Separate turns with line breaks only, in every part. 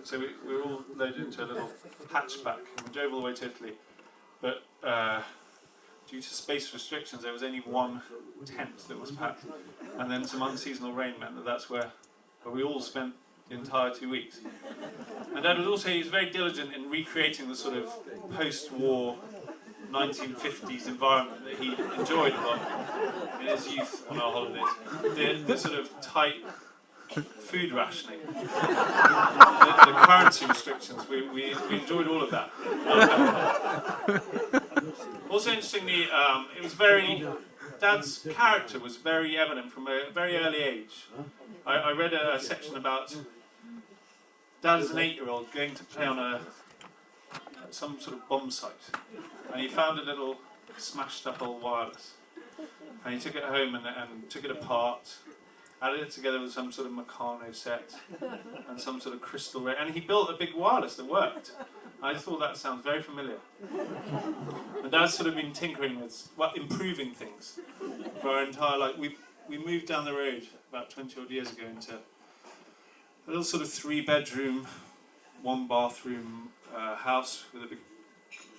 So we were all loaded into a little hatchback and we drove all the way to Italy. But due to space restrictions, there was only one tent that was packed. And then some unseasonal rain meant that that's where we all spent the entire 2 weeks. And Dad was also, he was very diligent in recreating the sort of post-war 1950s environment that he enjoyed a lot in his youth on our holidays. The sort of tight food rationing, the currency restrictions, we enjoyed all of that. Also interestingly, it was Dad's character was very evident from a very early age. I read a section about Dad as an 8-year-old going to play on some sort of bomb site, and he found a little smashed up old wireless, and he took it home and took it apart, added it together with some sort of Meccano set and some sort of crystal ray, and he built a big wireless that worked. I thought that sounds very familiar. And Dad's sort of been tinkering with, improving things for our entire life. We moved down the road about 20 odd years ago into a little sort of 3-bedroom, 1-bathroom house with a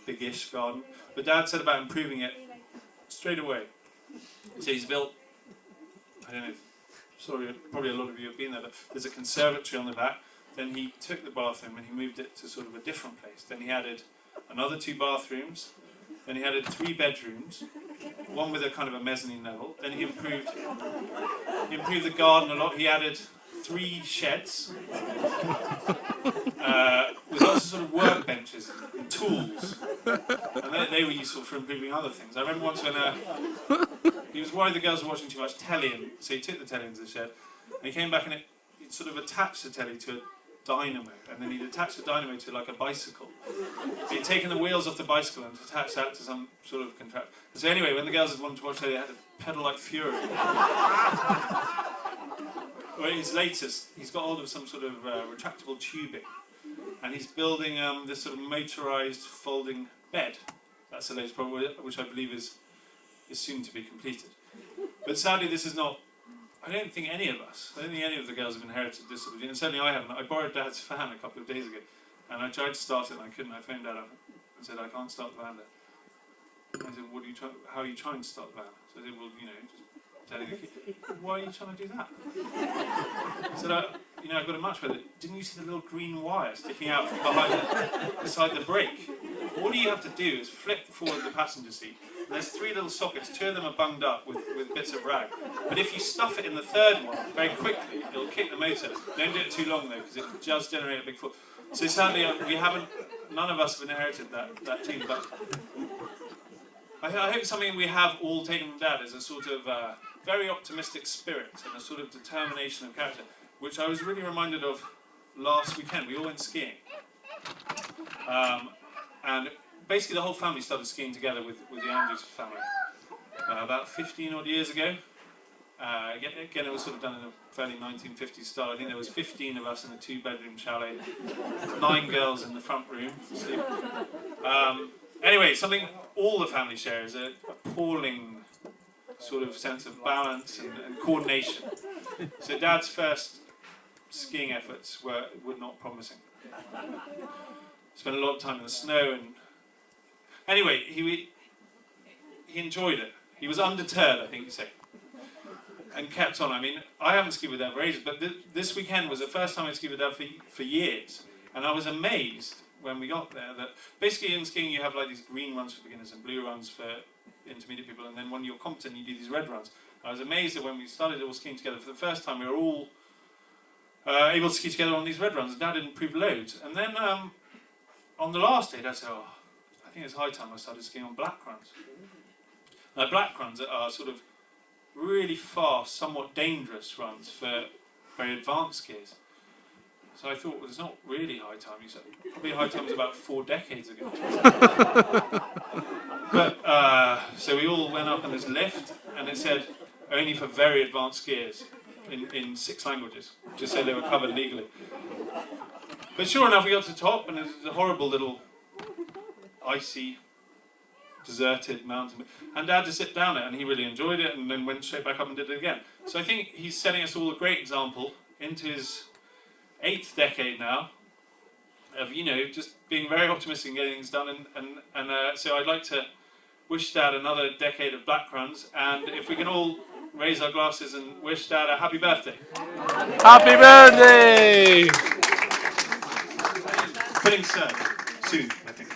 big-ish garden. But Dad said about improving it straight away. So he's built, I don't know, sorry, probably a lot of you have been there, but there's a conservatory on the back. Then he took the bathroom and he moved it to sort of a different place. Then he added another 2 bathrooms. Then he added 3 bedrooms, one with a kind of a mezzanine level. Then he improved the garden a lot. He added 3 sheds with lots of sort of workbenches and tools. And they were useful for improving other things. I remember once when he was worried the girls were watching too much telly, and so he took the telly into the shed. And he came back and he'd sort of attached the telly to a dynamo, and then he'd attached the dynamo to like a bicycle. He'd taken the wheels off the bicycle and attached that to some sort of contraption. So anyway, when the girls wanted to watch telly, they had to pedal like fury. Well, his latest, he's got hold of some sort of retractable tubing, and he's building this sort of motorised folding bed. That's the latest project, which I believe is soon to be completed. But sadly, this is not. I don't think any of the girls have inherited this sort of thing, and certainly I haven't. I borrowed Dad's fan a couple of days ago, and I tried to start it and I couldn't. I phoned Dad up and said, I can't start the van there. I said, how are you trying to start the van? So I said, well, just tell you, why are you trying to do that? I said, I've got a much better. Didn't you see the little green wire sticking out from beside the brake? All you have to do is flick forward the passenger seat. And there's 3 little sockets, 2 of them are bunged up with bits of rag. But if you stuff it in the 3rd one very quickly, it'll kick the motor. Don't do it too long though, because it does generate a big force. So sadly, none of us have inherited that gene. But I hope something we have all taken from Dad is a sort of very optimistic spirit and a sort of determination of character, which I was really reminded of last weekend. We all went skiing. And basically the whole family started skiing together with the Andrews family about 15 odd years ago. Again, it was sort of done in a fairly 1950s style. I think there was 15 of us in a 2-bedroom chalet, 9 girls in the front room. Anyway, something all the family share is an appalling sort of sense of balance and coordination. So Dad's first skiing efforts were not promising. Spent a lot of time in the snow, and anyway, he enjoyed it. He was undeterred, I think you say, and kept on. I mean, I haven't skied with Dad for ages, but this weekend was the first time I skied with Dad for years, and I was amazed when we got there that basically in skiing you have like these green runs for beginners and blue runs for intermediate people, and then when you're competent you do these red runs. I was amazed that when we started all skiing together for the first time, we were all able to ski together on these red runs. Dad had improved loads, and then on the last day, Dad said, I think it's high time I started skiing on black runs. Now, black runs are sort of really fast, somewhat dangerous runs for very advanced skiers. So I thought, well, it's not really high time. He said, probably high time was about 4 decades ago. But so we all went up on this lift, and it said only for very advanced skiers in 6 languages, just so they were covered legally. But sure enough, we got to the top, and it was a horrible little icy, deserted mountain. And Dad just sit down it, and he really enjoyed it, and then went straight back up and did it again. So I think he's setting us all a great example into his 8th decade now of just being very optimistic and getting things done, and so I'd like to wish Dad another decade of black runs, and if we can all raise our glasses and wish Dad a happy birthday.
Happy birthday!
Pudding served soon, I think.